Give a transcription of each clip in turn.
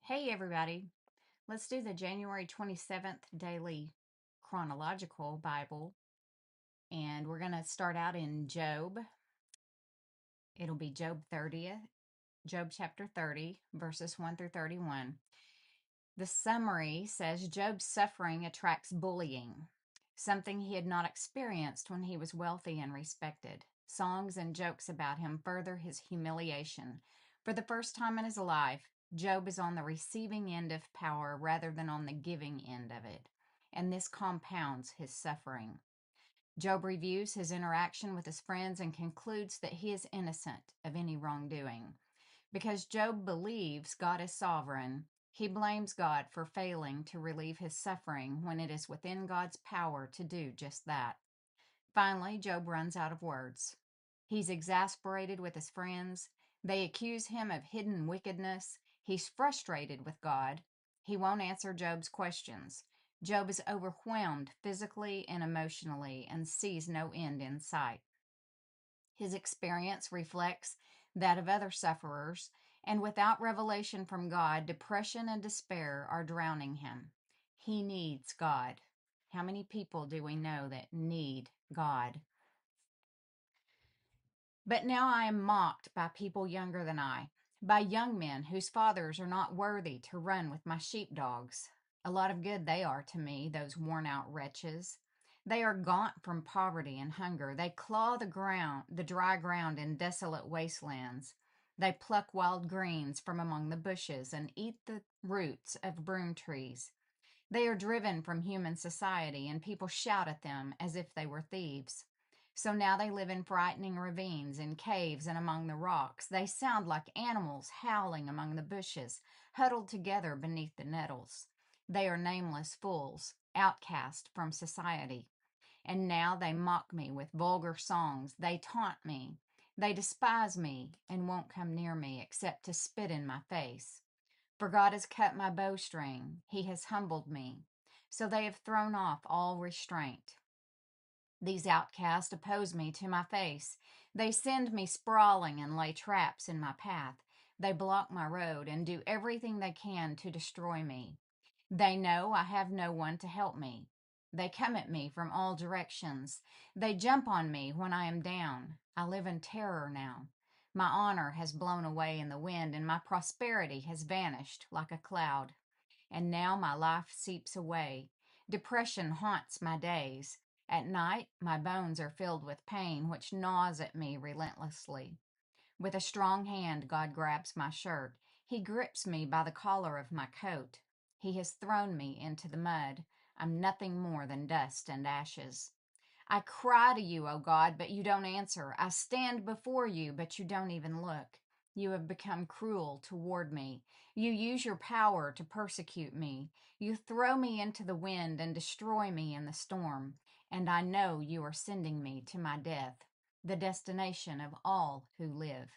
Hey, everybody. Let's do the January 27th daily chronological Bible. And we're going to start out in Job. It'll be Job chapter 30, verses 1 through 31. The summary says Job's suffering attracts bullying, something he had not experienced when he was wealthy and respected. Songs and jokes about him further his humiliation. For the first time in his life, Job is on the receiving end of power rather than on the giving end of it, and this compounds his suffering. Job reviews his interaction with his friends and concludes that he is innocent of any wrongdoing. Because Job believes God is sovereign, he blames God for failing to relieve his suffering when it is within God's power to do just that. Finally, Job runs out of words. He's exasperated with his friends. They accuse him of hidden wickedness. He's frustrated with God. He won't answer Job's questions. Job is overwhelmed physically and emotionally and sees no end in sight. His experience reflects that of other sufferers, and without revelation from God, depression and despair are drowning him. He needs God. How many people do we know that need God? But now I am mocked by people younger than I, by young men whose fathers are not worthy to run with my sheepdogs. A lot of good they are to me, those worn-out wretches. They are gaunt from poverty and hunger. They claw the dry ground in desolate wastelands. They pluck wild greens from among the bushes and eat the roots of broom trees. They are driven from human society, and people shout at them as if they were thieves. So now they live in frightening ravines, in caves, and among the rocks. They sound like animals howling among the bushes, huddled together beneath the nettles. They are nameless fools, outcast from society. And now they mock me with vulgar songs. They taunt me. They despise me and won't come near me except to spit in my face. For God has cut my bowstring. He has humbled me. So they have thrown off all restraint. These outcasts oppose me to my face. They send me sprawling and lay traps in my path. They block my road and do everything they can to destroy me. They know I have no one to help me. They come at me from all directions. They jump on me when I am down. I live in terror now. My honor has blown away in the wind, and my prosperity has vanished like a cloud. And now my life seeps away. Depression haunts my days. At night, my bones are filled with pain, which gnaws at me relentlessly. With a strong hand, God grabs my shirt. He grips me by the collar of my coat. He has thrown me into the mud. I'm nothing more than dust and ashes. I cry to you, O God, but you don't answer. I stand before you, but you don't even look. You have become cruel toward me. You use your power to persecute me. You throw me into the wind and destroy me in the storm. And I know you are sending me to my death, the destination of all who live.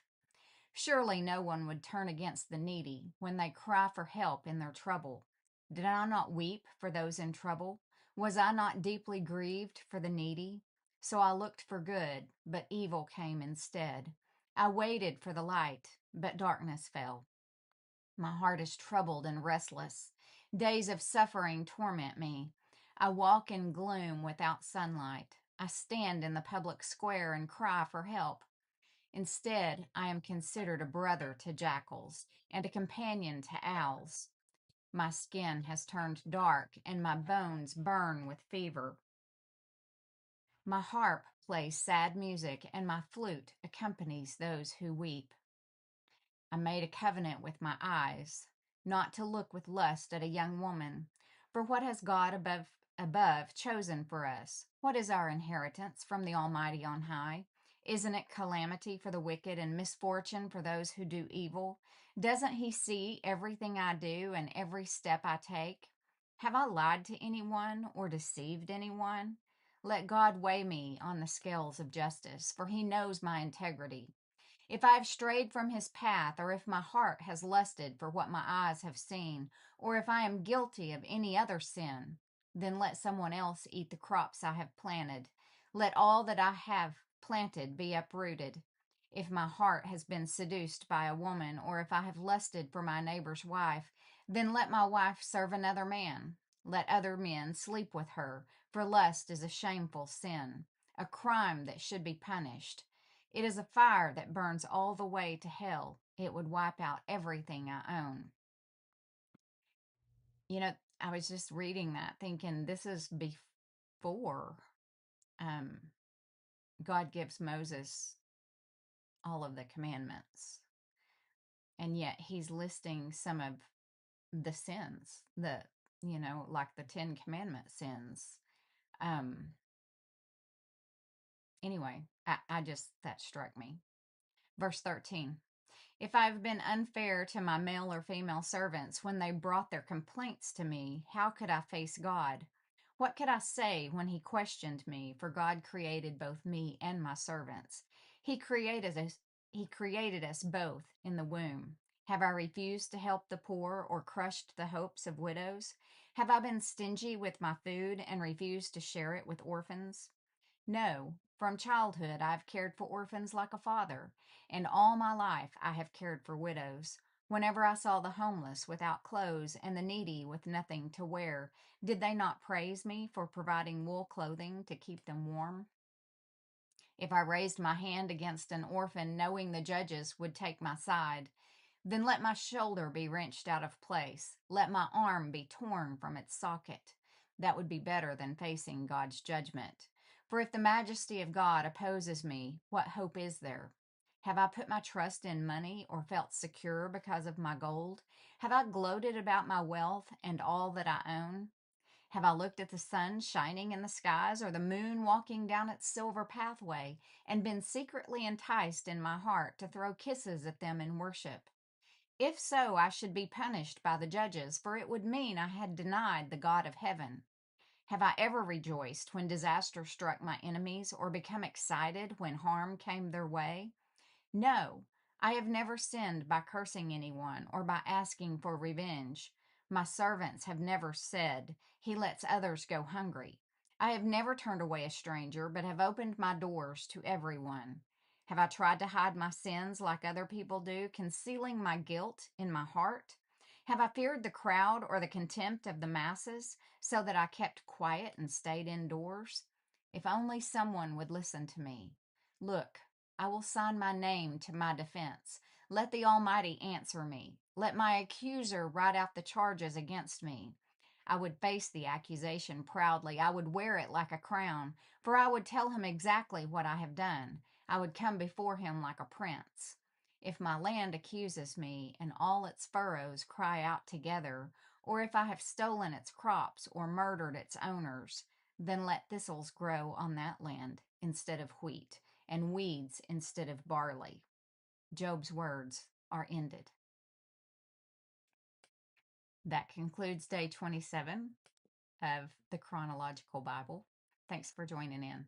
Surely no one would turn against the needy when they cry for help in their trouble. Did I not weep for those in trouble? Was I not deeply grieved for the needy? So I looked for good, but evil came instead. I waited for the light, but darkness fell. My heart is troubled and restless. Days of suffering torment me. I walk in gloom without sunlight. I stand in the public square and cry for help. Instead, I am considered a brother to jackals and a companion to owls. My skin has turned dark and my bones burn with fever. My harp plays sad music and my flute accompanies those who weep. I made a covenant with my eyes, not to look with lust at a young woman. For what has God above chosen for us? What is our inheritance from the Almighty on high? Isn't it calamity for the wicked and misfortune for those who do evil? Doesn't he see everything I do and every step I take? Have I lied to anyone or deceived anyone? Let God weigh me on the scales of justice, for he knows my integrity. If I have strayed from his path, or if my heart has lusted for what my eyes have seen, or if I am guilty of any other sin, then let someone else eat the crops I have planted. Let all that I have planted be uprooted. If my heart has been seduced by a woman, or if I have lusted for my neighbor's wife, then let my wife serve another man. Let other men sleep with her, for lust is a shameful sin, a crime that should be punished. It is a fire that burns all the way to hell. It would wipe out everything I own. I was just reading that thinking this is before um, God gives Moses all of the commandments. And yet he's listing some of the sins that, like the 10 commandment sins. Um, anyway, that struck me. Verse 13. If I have been unfair to my male or female servants when they brought their complaints to me, how could I face God? What could I say when he questioned me? For God created both me and my servants. He created us, he created us both in the womb. Have I refused to help the poor or crushed the hopes of widows? Have I been stingy with my food and refused to share it with orphans? No, from childhood I have cared for orphans like a father, and all my life I have cared for widows. Whenever I saw the homeless without clothes and the needy with nothing to wear, did they not praise me for providing wool clothing to keep them warm? If I raised my hand against an orphan, knowing the judges would take my side, then let my shoulder be wrenched out of place. Let my arm be torn from its socket. That would be better than facing God's judgment. For if the majesty of God opposes me, what hope is there? Have I put my trust in money or felt secure because of my gold? Have I gloated about my wealth and all that I own? Have I looked at the sun shining in the skies or the moon walking down its silver pathway and been secretly enticed in my heart to throw kisses at them in worship? If so, I should be punished by the judges, for it would mean I had denied the God of heaven. Have I ever rejoiced when disaster struck my enemies or become excited when harm came their way? No, I have never sinned by cursing anyone or by asking for revenge. My servants have never said, he lets others go hungry. I have never turned away a stranger, but have opened my doors to everyone. Have I tried to hide my sins like other people do, concealing my guilt in my heart? Have I feared the crowd or the contempt of the masses, so that I kept quiet and stayed indoors? If only someone would listen to me. Look, I will sign my name to my defense. Let the Almighty answer me. Let my accuser write out the charges against me. I would face the accusation proudly. I would wear it like a crown, for I would tell him exactly what I have done. I would come before him like a prince. If my land accuses me and all its furrows cry out together, or if I have stolen its crops or murdered its owners, then let thistles grow on that land instead of wheat, and weeds instead of barley. Job's words are ended. That concludes day 27 of the Chronological Bible. Thanks for joining in.